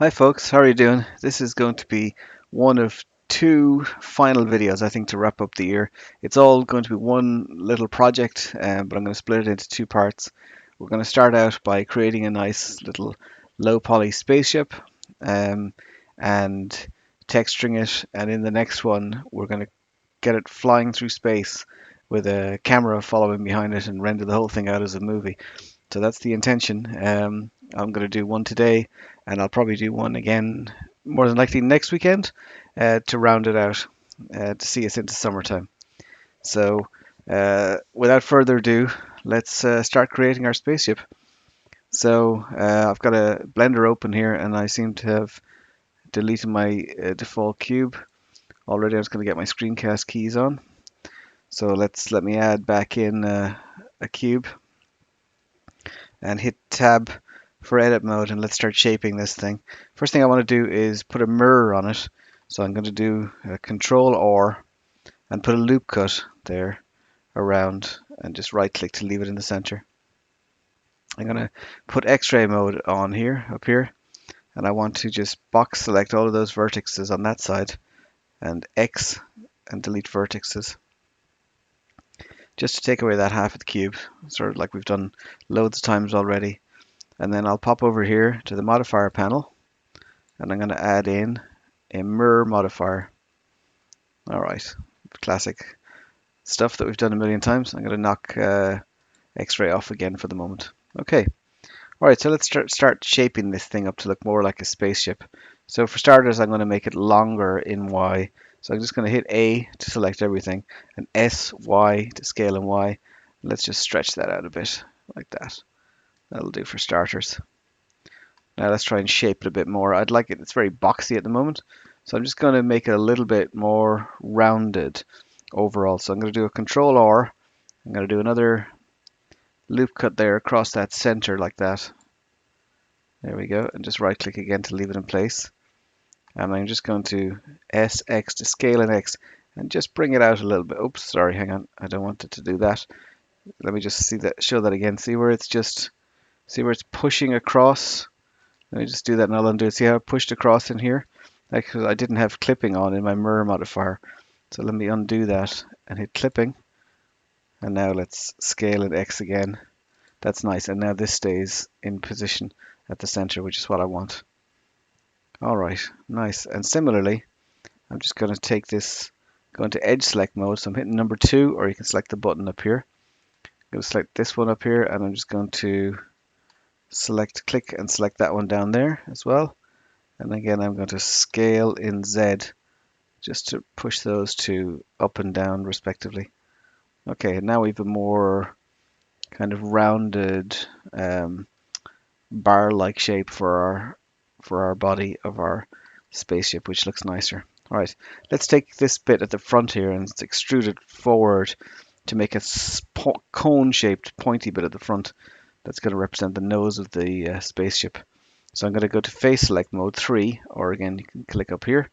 Hi folks, how are you doing? This is going to be one of two final videos, I think, to wrap up the year. It's all going to be one little project, but I'm going to split it into two parts. We're going to start out by creating a nice little low poly spaceship um, and texturing it, and in the next one, we're going to get it flying through space with a camera following behind it and render the whole thing out as a movie. So that's the intention. I'm going to do one today, and I'll probably do one again, more than likely next weekend, to round it out, to see us into summertime. So, without further ado, let's start creating our spaceship. So, I've got a Blender open here, and I seem to have deleted my default cube already. I was going to get my screencast keys on. So let me add back in a cube and hit tab for edit mode, and let's start shaping this thing. First thing I want to do is put a mirror on it. So I'm going to do a Control R and put a loop cut there around and just right click to leave it in the center. I'm going to put X-ray mode on here, up here, and I want to just box select all of those vertices on that side and X and delete vertices just to take away that half of the cube, sort of like we've done loads of times already. And then I'll pop over here to the modifier panel, and I'm going to add in a mirror modifier. All right, classic stuff that we've done a million times. I'm going to knock X-ray off again for the moment. Okay, all right, so let's start shaping this thing up to look more like a spaceship. So for starters, I'm going to make it longer in Y. So I'm just going to hit A to select everything, and S, Y to scale in Y. Let's just stretch that out a bit, like that. That'll do for starters. Now let's try and shape it a bit more. I'd like it, it's very boxy at the moment, so I'm just going to make it a little bit more rounded overall. So I'm going to do a Control R. I'm going to do another loop cut there across that center like that. There we go, and just right click again to leave it in place. And I'm just going to SX to scale in X and just bring it out a little bit. Oops, sorry, hang on. I don't want it to do that. Let me just show that again. See where it's pushing across. Let me just do that and I'll undo it. See how it pushed across in here? Because I didn't have clipping on in my mirror modifier. So let me undo that and hit clipping. And now let's scale it X again. That's nice. And now this stays in position at the center, which is what I want. All right, nice. And similarly, I'm just going to take this, go into edge select mode. So I'm hitting number 2, or you can select the button up here. I'm going to select this one up here, and I'm just going to click and select that one down there as well. And again, I'm going to scale in Z just to push those two up and down respectively. Okay, now we have a more kind of rounded bar-like shape for our body of our spaceship, which looks nicer. All right, let's take this bit at the front here and extrude it forward to make a cone-shaped pointy bit at the front. That's going to represent the nose of the spaceship. So I'm going to go to face select mode 3, or again, you can click up here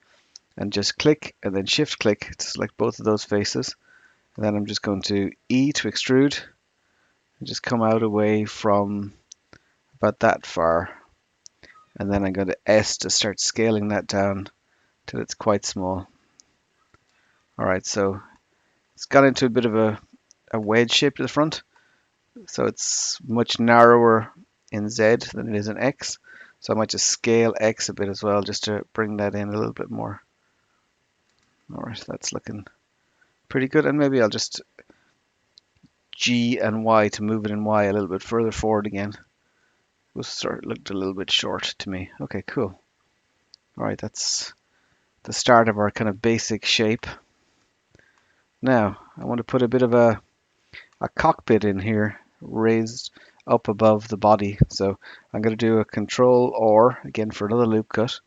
and just click and then shift click to select both of those faces. And then I'm just going to E to extrude and just come out away from about that far. And then I'm going to S to start scaling that down till it's quite small. All right, so it's got into a bit of a wedge shape to the front. So it's much narrower in Z than it is in X. So I might just scale X a bit as well, just to bring that in a little bit more. All right, that's looking pretty good. And maybe I'll just G and Y to move it in Y a little bit further forward again. It looked a little bit short to me. Okay, cool. All right, that's the start of our kind of basic shape. Now, I want to put a bit of a cockpit in here, raised up above the body. So I'm going to do a Control R again for another loop cut,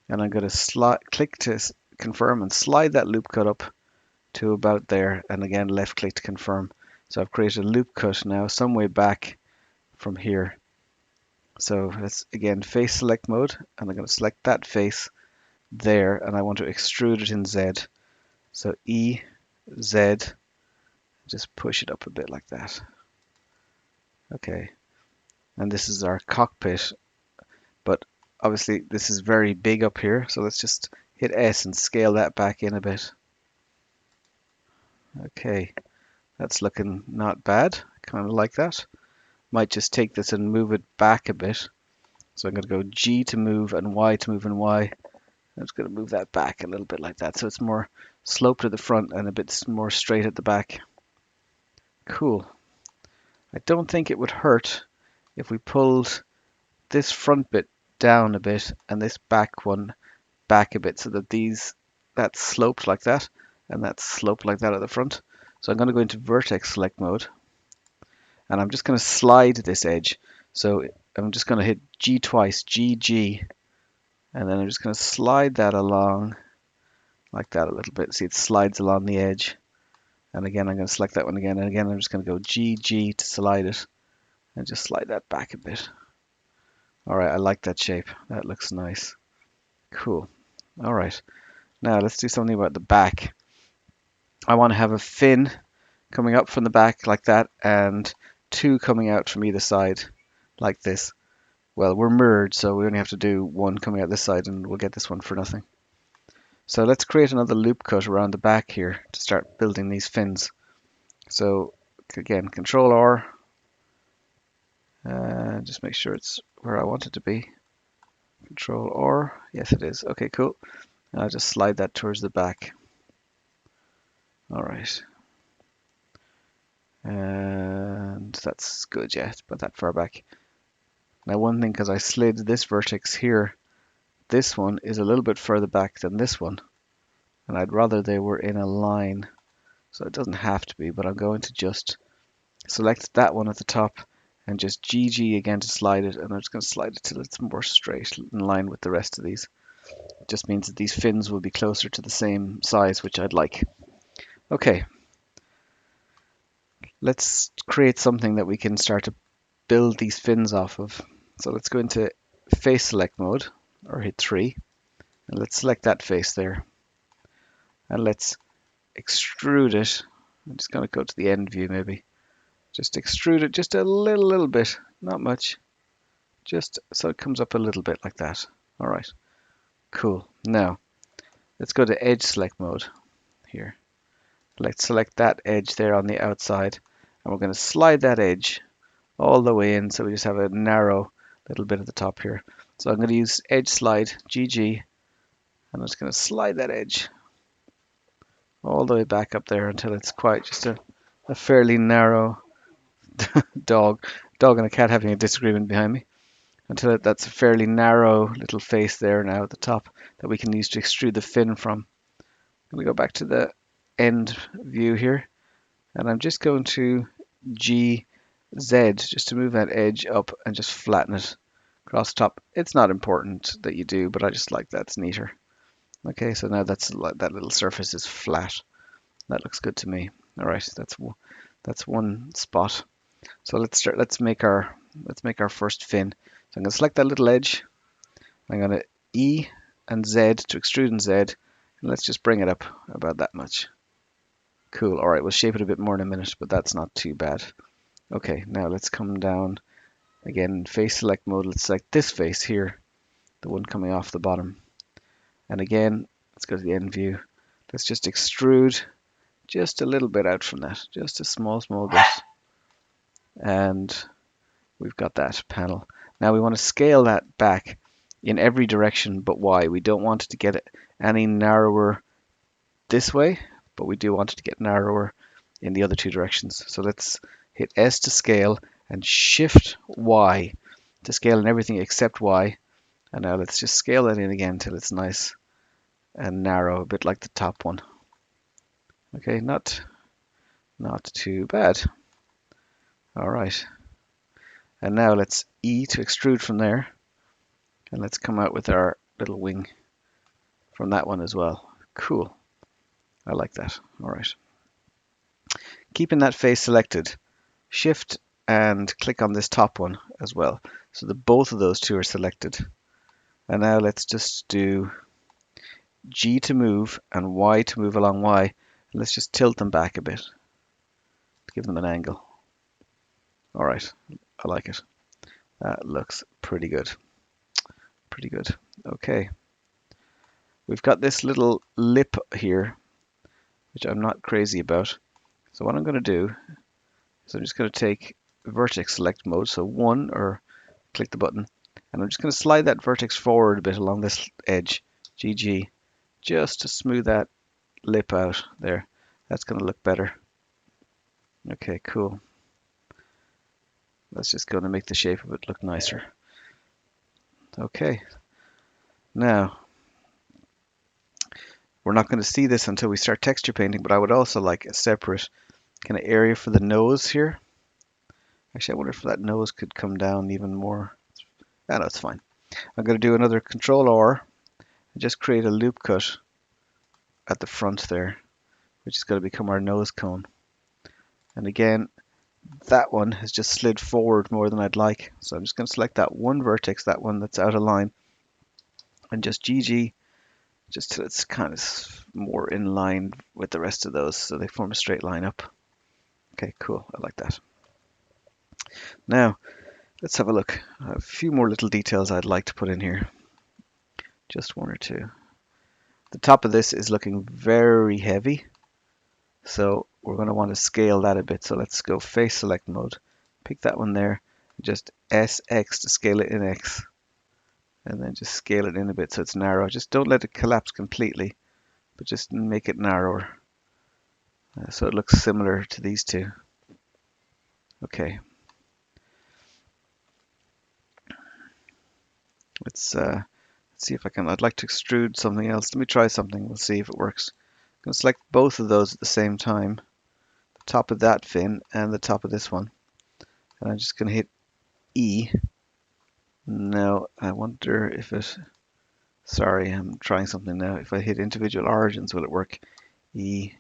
and I'm going to click to confirm and slide that loop cut up to about there, and again left click to confirm. So I've created a loop cut now some way back from here. So let's again face select mode, and I'm going to select that face there, and I want to extrude it in Z. So E, Z, just push it up a bit like that. Okay, and this is our cockpit, but obviously this is very big up here, so let's just hit S and scale that back in a bit. Okay, that's looking not bad. Kind of like that. Might just take this and move it back a bit. So I'm going to go G to move and Y to move and Y. I'm just going to move that back a little bit like that, so it's more sloped to the front and a bit more straight at the back. Cool. I don't think it would hurt if we pulled this front bit down a bit and this back one back a bit, so that that's sloped like that and that's sloped like that at the front. So I'm going to go into vertex select mode, and I'm just going to slide this edge. So I'm just going to hit G twice, G, G, and then I'm just going to slide that along like that a little bit. See, it slides along the edge. And again, I'm going to select that one again. And again, I'm just going to go G, G to slide it and just slide that back a bit. All right, I like that shape. That looks nice. Cool. All right. Now let's do something about the back. I want to have a fin coming up from the back like that and two coming out from either side like this. Well, we're merged, so we only have to do one coming out this side and we'll get this one for nothing. So let's create another loop cut around the back here to start building these fins. So again, Control R, just make sure it's where I want it to be. Control R, yes it is. Okay, cool. And I'll just slide that towards the back. All right. And that's good, yeah, it's about that far back. Now one thing, because I slid this vertex here, this one is a little bit further back than this one. And I'd rather they were in a line. So it doesn't have to be, but I'm going to just select that one at the top and just GG again to slide it, and I'm just going to slide it till it's more straight in line with the rest of these. It just means that these fins will be closer to the same size, which I'd like. Okay, let's create something that we can start to build these fins off of. So let's go into face select mode, or hit 3, and let's select that face there. And let's extrude it. I'm just going to go to the end view maybe. Just extrude it just a little bit, not much. Just so it comes up a little bit like that. All right, cool. Now, let's go to edge select mode here. Let's select that edge there on the outside, and we're going to slide that edge all the way in, so we just have a narrow little bit at the top here. So I'm going to use edge slide, GG, and I'm just going to slide that edge all the way back up there until it's quite just a fairly narrow dog and a cat having a disagreement behind me, until that's a fairly narrow little face there now at the top that we can use to extrude the fin from. We go back to the end view here, and I'm just going to GZ just to move that edge up and just flatten it across the top. It's not important that you do, but I just like that's neater. Okay, so now that little surface is flat. That looks good to me. All right, that's one spot. So let's make our first fin. So I'm going to select that little edge. I'm going to E and Z to extrude and Z, and let's just bring it up about that much. Cool. All right, we'll shape it a bit more in a minute, but that's not too bad. Okay, now let's come down again, face select mode. Let's select this face here, the one coming off the bottom. And again, let's go to the end view. Let's just extrude just a little bit out from that, just a small bit. And we've got that panel. Now we want to scale that back in every direction but Y. We don't want it to get any narrower this way, but we do want it to get narrower in the other two directions. So let's hit S to scale and Shift Y to scale in everything except Y. And now let's just scale that in again till it's nice and narrow, a bit like the top one. Okay, not too bad. All right. And now let's E to extrude from there. And let's come out with our little wing from that one as well. Cool. I like that. All right. Keeping that face selected, Shift and click on this top one as well, so that both of those two are selected. And now let's just do G to move and Y to move along Y. And let's just tilt them back a bit to give them an angle. All right, I like it. That looks pretty good. Pretty good. Okay. We've got this little lip here, which I'm not crazy about. So what I'm going to do is I'm just going to take vertex select mode, so 1, or click the button, and I'm just going to slide that vertex forward a bit along this edge, GG, just to smooth that lip out there. That's going to look better. Okay, cool. That's just going to make the shape of it look nicer. Okay, now we're not going to see this until we start texture painting, but I would also like a separate kind of area for the nose here. Actually, I wonder if that nose could come down even more. Ah, no, it's fine. I'm going to do another Control R and just create a loop cut at the front there, which is going to become our nose cone. And again, that one has just slid forward more than I'd like. So I'm just going to select that one vertex, that one that's out of line, and just GG, just till it's kind of more in line with the rest of those so they form a straight line up. Okay, cool. I like that. Now, let's have a look. I have a few more little details I'd like to put in here. Just one or two. The top of this is looking very heavy, so we're going to want to scale that a bit. So let's go face select mode, pick that one there, just SX to scale it in X, and then just scale it in a bit so it's narrow. Just don't let it collapse completely, but just make it narrower so it looks similar to these two. Okay. Let's see if I can. I'd like to extrude something else. Let me try something. We'll see if it works. I'm going to select both of those at the same time. The top of that fin and the top of this one. And I'm just going to hit E. Now, I wonder if it... Sorry, I'm trying something now. If I hit individual origins, will it work? E.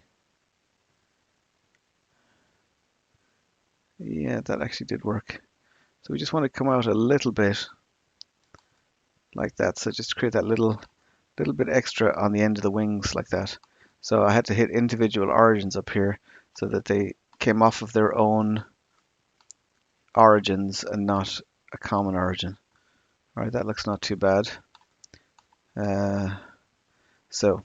Yeah, that actually did work. So we just want to come out a little bit like that. So just create that little bit extra on the end of the wings like that. So I had to hit individual origins up here so that they came off of their own origins and not a common origin. All right, that looks not too bad. So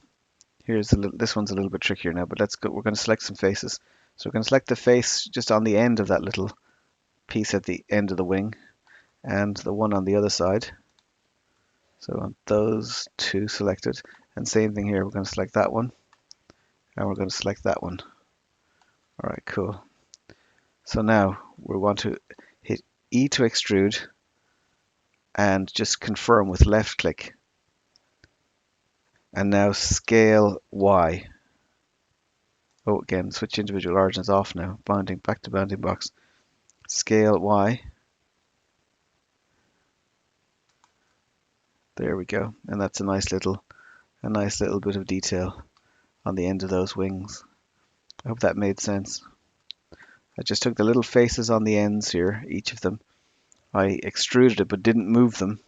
here's this one's a little bit trickier now, but let's go. We're going to select some faces. So we're going to select the face just on the end of that little piece at the end of the wing, and the one on the other side. So I want those two selected, and same thing here. We're going to select that one, and we're going to select that one. All right, cool. So now we want to hit E to extrude, and just confirm with left click. And now scale Y. Oh, again, switch individual origins off now. Bounding, back to bounding box. Scale Y. There we go. And that's a nice little bit of detail on the end of those wings. I hope that made sense. I just took the little faces on the ends here, each of them. I extruded it but didn't move them.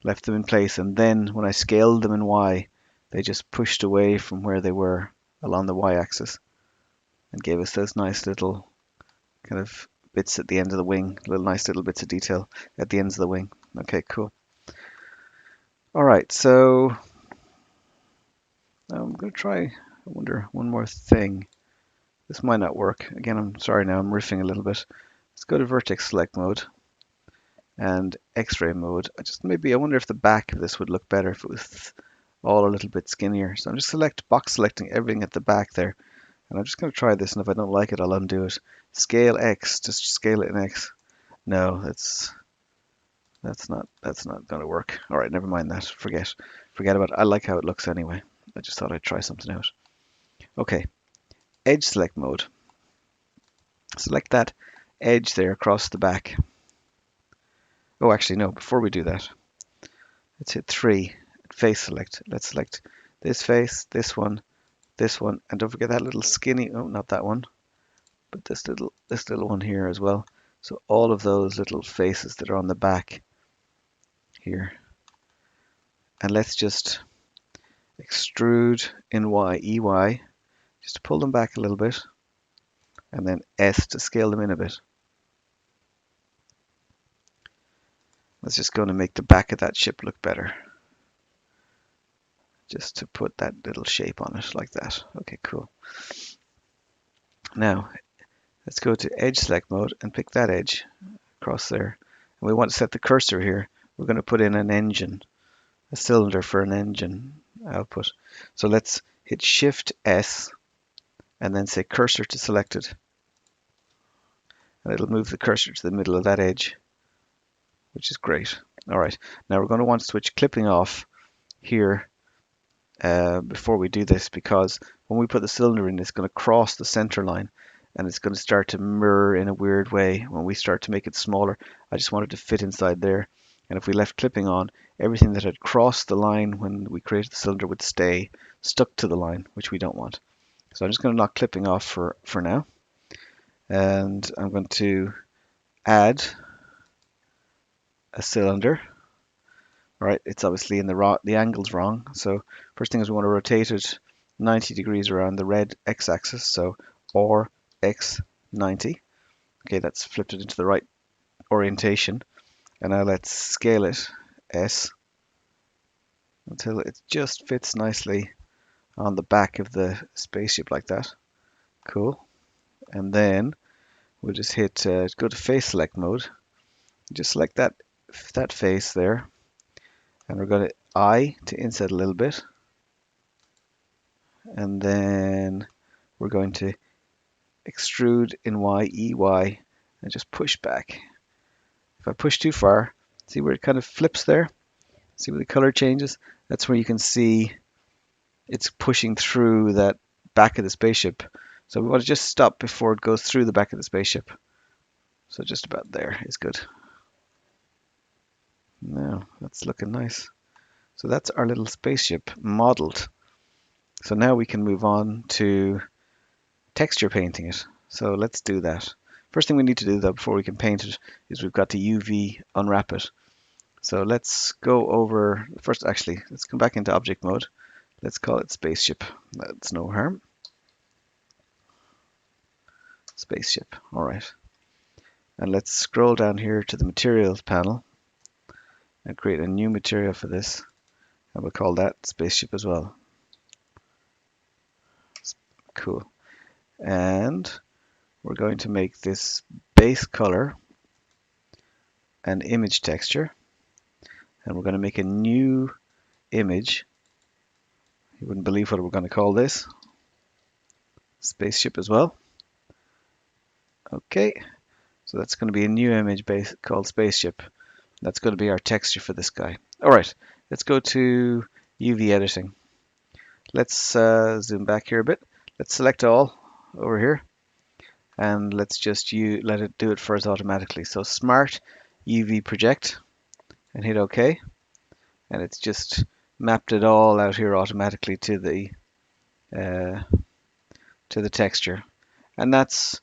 Left them in place, and then when I scaled them in Y, they just pushed away from where they were along the Y-axis and gave us those nice little kind of bits at the end of the wing, nice little bits of detail at the ends of the wing. Okay, cool. All right, so I'm going to try, I wonder, one more thing. This might not work. Again, I'm sorry now, I'm riffing a little bit. Let's go to vertex select mode and X-ray mode. I wonder if the back of this would look better if it was all a little bit skinnier. So I'm just box selecting everything at the back there. And I'm just going to try this, and if I don't like it, I'll undo it. Scale X, just scale it in X. No, that's not going to work. All right, never mind that. Forget about it. I like how it looks anyway. I just thought I'd try something out. Okay, edge select mode. Select that edge there across the back. Oh, actually, no, before we do that, let's hit 3, face select. Let's select this face, this one, and don't forget that little skinny, oh, not that one, but this little one here as well. So all of those little faces that are on the back here. And let's just extrude in Y, EY, just to pull them back a little bit, and then S to scale them in a bit. That's just going to make the back of that ship look better. Just to put that little shape on it like that. Okay, cool. Now, let's go to edge select mode and pick that edge across there. And we want to set the cursor here. We're going to put in an engine, a cylinder for an engine output. So let's hit Shift S and then say cursor to selected. And it'll move the cursor to the middle of that edge, which is great. All right, now we're going to want to switch clipping off here before we do this, because when we put the cylinder in, it's going to cross the center line and it's going to start to mirror in a weird way when we start to make it smaller. I just wanted to fit inside there. And if we left clipping on, everything that had crossed the line when we created the cylinder would stay stuck to the line, which we don't want. So I'm just going to knock clipping off for now. And I'm going to add a cylinder. All right, it's obviously in the angle's wrong. So first thing is we want to rotate it 90 degrees around the red x-axis. So or x 90. Okay, that's flipped it into the right orientation. And now let's scale it S until it just fits nicely on the back of the spaceship like that. Cool. And then we'll just hit go to face select mode. Just select that face there. And we're going to I to inset a little bit. And then we're going to extrude in Y, EY, and just push back. If I push too far, see where it kind of flips there? See where the color changes? That's where you can see it's pushing through that back of the spaceship. So we want to just stop before it goes through the back of the spaceship. So just about there is good. Now that's looking nice. So that's our little spaceship modeled. So now we can move on to texture painting it. So let's do that. First thing we need to do though before we can paint it is we've got to UV unwrap it. So let's go over, first actually, let's come back into object mode. Let's call it Spaceship. That's no harm. Spaceship, all right. And let's scroll down here to the materials panel and create a new material for this. And we'll call that Spaceship as well. Cool. And we're going to make this base color an image texture. And we're going to make a new image. You wouldn't believe what we're going to call this. Spaceship as well. Okay, so that's going to be a new image base called Spaceship. That's going to be our texture for this guy. All right, let's go to UV editing. Let's zoom back here a bit. Let's select all over here. And let's just let it do it for us automatically. So Smart UV Project and hit OK. And it's just mapped it all out here automatically to the texture. And that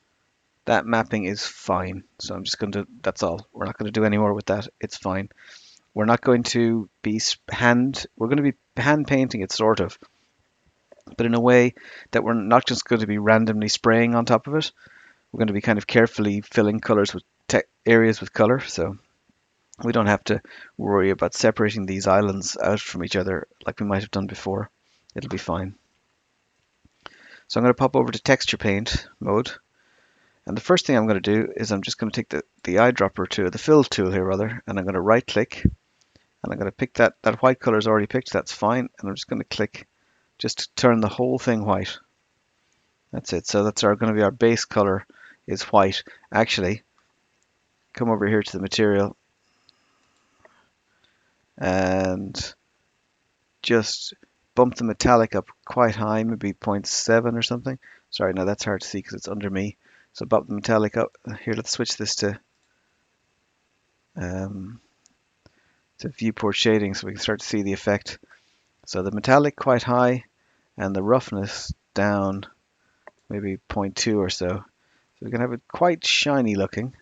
mapping is fine. So I'm just going to, that's all. We're not going to do any more with that. It's fine. We're not going to be we're going to be hand painting it sort of, but in a way that we're not just going to be randomly spraying on top of it. We're going to be kind of carefully filling colors with areas with color. So we don't have to worry about separating these islands out from each other like we might have done before. It'll be fine. So I'm going to pop over to texture paint mode. And the first thing I'm going to do is I'm just going to take the eyedropper to the fill tool here rather, and I'm going to right click and I'm going to pick that white color is already picked. That's fine. And I'm just going to click just to turn the whole thing white. That's it. So that's going to be our base color is white. Actually, come over here to the material and just bump the metallic up quite high, maybe 0.7 or something. Sorry, no, that's hard to see because it's under me. So bump the metallic up. Here, let's switch this to viewport shading so we can start to see the effect. So the metallic quite high and the roughness down maybe 0.2 or so. So we can have it quite shiny looking.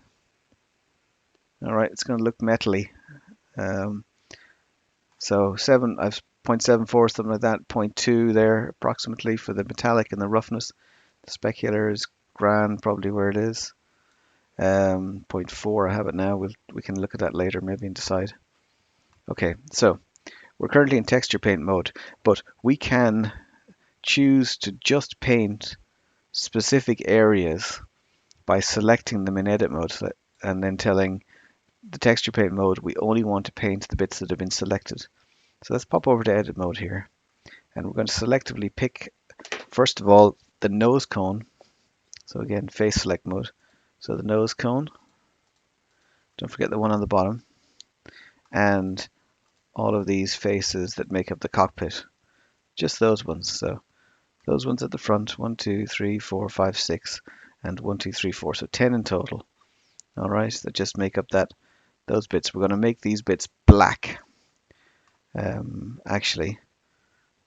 All right, it's going to look metally. So I've 0.74, something like that, 0.2 there approximately for the metallic and the roughness. The specular is grand, probably where it is. 0.4, I have it now. We can look at that later maybe and decide. Okay, so we're currently in texture paint mode, but we can choose to just paint specific areas by selecting them in edit mode and then telling the texture paint mode we only want to paint the bits that have been selected. So let's pop over to edit mode here, and we're going to selectively pick, first of all, the nose cone. So again, face select mode. So the nose cone, don't forget the one on the bottom, and all of these faces that make up the cockpit, just those ones. So those ones at the front, 1, 2, 3, 4, 5, 6, and 1, 2, 3, 4. So 10 in total. All right, that just make up those bits. We're going to make these bits black. Actually,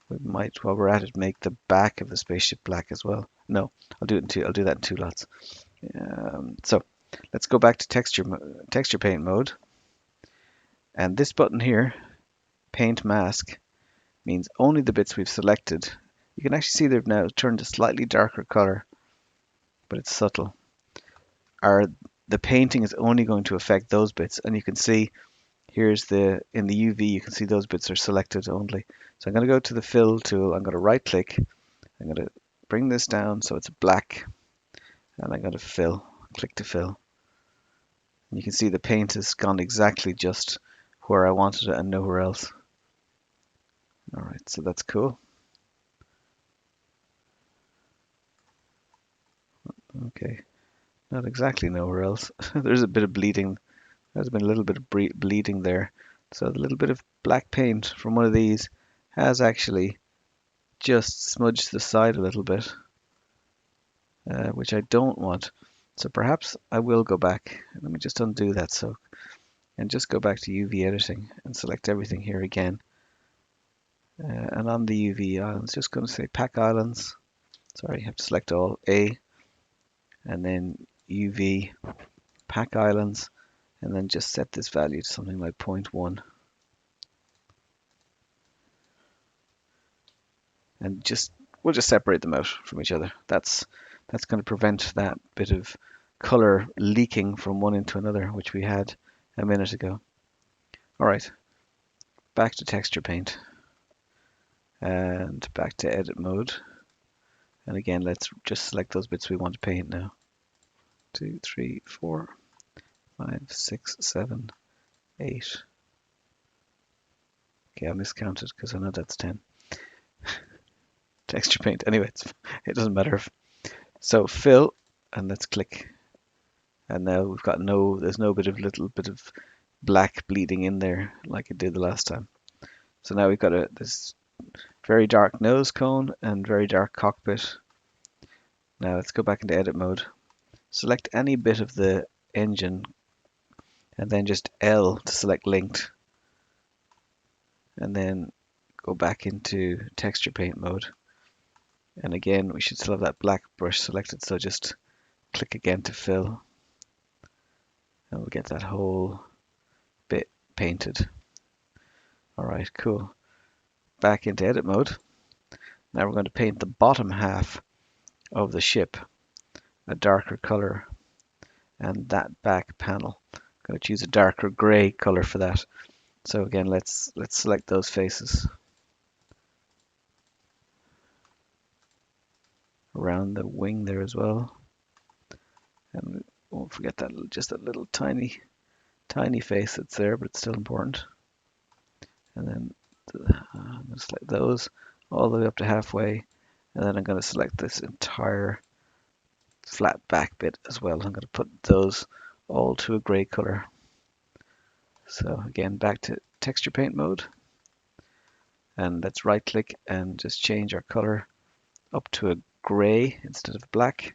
we might, while we're at it, make the back of the spaceship black as well. No, I'll do that in 2 lots. So let's go back to texture paint mode, and this button here, paint mask, means only the bits we've selected. You can actually see they've now turned a slightly darker color, but it's subtle. The painting is only going to affect those bits, and you can see here's in the UV, you can see those bits are selected only. So I'm going to go to the fill tool, I'm going to right click, I'm going to bring this down so it's black, and I'm going to fill, click to fill. And you can see the paint has gone exactly just where I wanted it and nowhere else. Alright, so that's cool. Okay, not exactly nowhere else. There's a bit of bleeding. There's been a little bit of bleeding there. So a little bit of black paint from one of these has actually just smudged the side a little bit, which I don't want. So perhaps I will go back. Let me just undo that and just go back to UV editing and select everything here again. And on the UV islands, just going to say pack islands. Sorry, you have to select all A, and then UV pack islands, and then just set this value to something like 0.1. And we'll just separate them out from each other. That's going to prevent that bit of color leaking from one into another, which we had a minute ago. All right, back to texture paint and back to edit mode. And again, let's just select those bits we want to paint now. 2, 3, 4, 5, 6, 7, 8. Okay, I miscounted because I know that's 10. Texture paint. Anyway, it doesn't matter. So fill, and let's click. And now we've got there's no little bit of black bleeding in there like it did the last time. So now we've got this very dark nose cone and very dark cockpit. Now let's go back into edit mode. Select any bit of the engine and then just L to select linked. And then go back into texture paint mode. And again, we should still have that black brush selected, so just click again to fill. And we'll get that whole bit painted. Alright, cool. Back into edit mode. Now we're going to paint the bottom half of the ship a darker color, and that back panel. I'm going to choose a darker gray color for that. So again, let's select those faces. Around the wing there as well. And won't forget that just that little tiny face that's there, but it's still important. And then I'm going to select those all the way up to halfway, and then I'm going to select this entire flat back bit as well. I'm going to put those all to a gray color. So again, back to texture paint mode, and let's right click and just change our color up to a gray instead of black.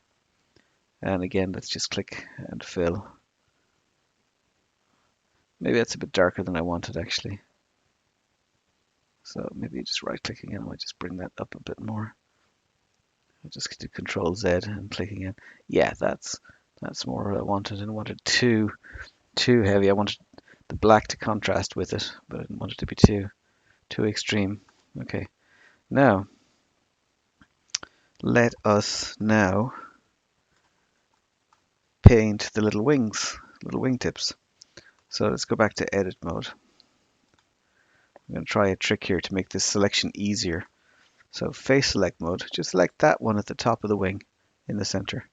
And again, let's just click and fill. Maybe that's a bit darker than I wanted actually. So maybe just right clicking and I might just bring that up a bit more. I'll just do Control Z and click again. Yeah, that's more what I wanted. I didn't want it too heavy. I wanted the black to contrast with it, but I didn't want it to be too extreme. Okay, now let us now paint the little wings, little wingtips. So let's go back to edit mode. I'm going to try a trick here to make this selection easier. So face select mode, just select that one at the top of the wing in the center.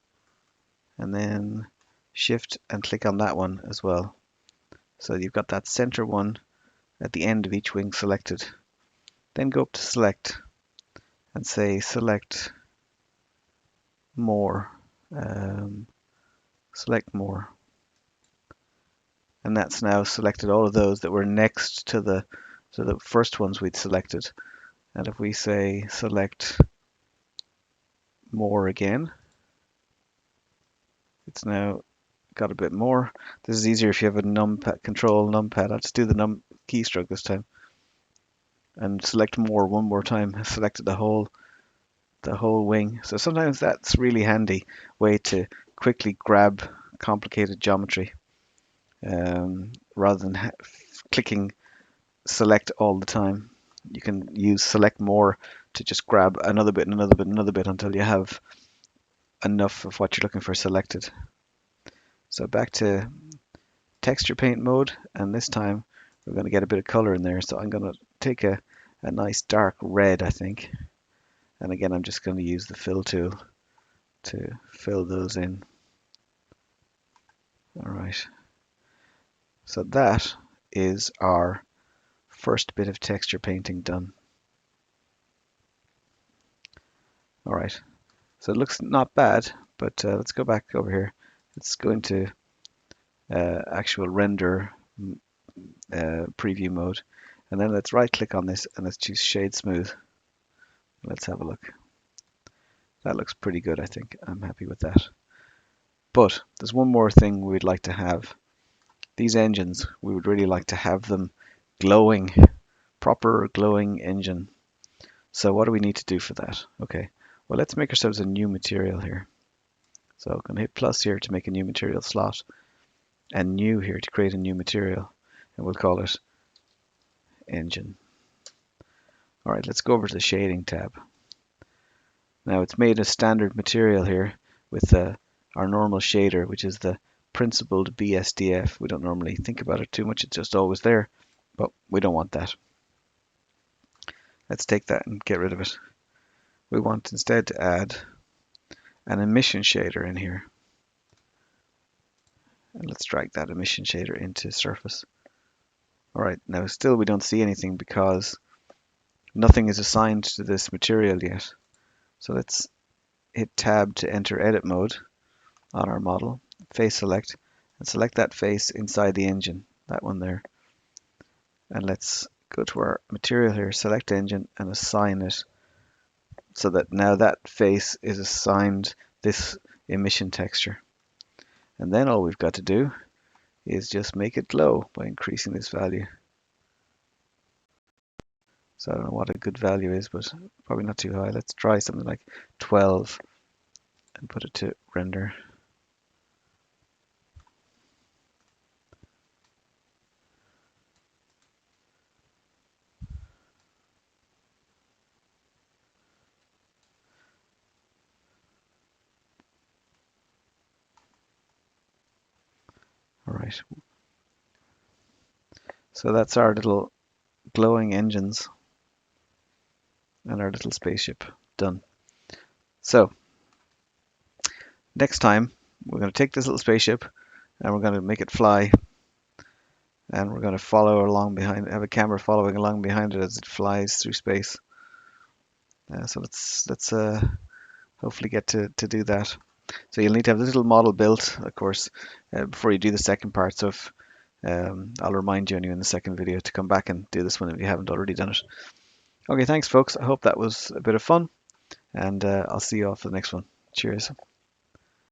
And then shift and click on that one as well. So you've got that center one at the end of each wing selected. Then go up to select and say select more. Select more. And that's now selected all of those that were next to the first ones we'd selected. And if we say select more again, it's now got a bit more. This is easier if you have a numpad, control numpad. I'll just do the keystroke this time. And select more one more time. I selected the whole wing. So sometimes that's really handy way to quickly grab complicated geometry rather than clicking select all the time. You can use select more to just grab another bit, another bit, another bit until you have enough of what you're looking for selected. So back to texture paint mode, and this time we're going to get a bit of color in there. So I'm going to take a nice dark red, I think. And again, I'm just going to use the fill tool to fill those in. All right. So that is our first bit of texture painting done. All right. So it looks not bad, but let's go back over here. Let's go into actual render preview mode. And then let's right click on this and let's choose shade smooth. Let's have a look. That looks pretty good, I think. I'm happy with that. But there's one more thing we'd like to have. These engines, we would really like to have them glowing, proper glowing engine. So what do we need to do for that? Okay, well, let's make ourselves a new material here. So I'm going to hit plus here to make a new material slot, and new here to create a new material, and we'll call it engine. All right, let's go over to the shading tab. Now it's made a standard material here with our normal shader, which is the principled BSDF. We don't normally think about it too much, it's just always there, but we don't want that. Let's take that and get rid of it. We want instead to add an emission shader in here. And let's drag that emission shader into surface. All right, now still we don't see anything because nothing is assigned to this material yet. So let's hit tab to enter edit mode on our model, face select, and select that face inside the engine, that one there. And let's go to our material here, select engine, and assign it so that now that face is assigned this emission texture. And then all we've got to do is just make it glow by increasing this value. So I don't know what a good value is, but probably not too high. Let's try something like 12 and put it to render. All right. So that's our little glowing engines and our little spaceship done. So next time we're going to take this little spaceship and we're going to make it fly, and we're going to follow along behind, have a camera following along behind it as it flies through space. So let's hopefully get to do that. So you'll need to have this little model built, of course, before you do the second part. So if I'll remind you anyway in the second video to come back and do this one if you haven't already done it. Okay, thanks folks. I hope that was a bit of fun, and I'll see you all for the next one. Cheers.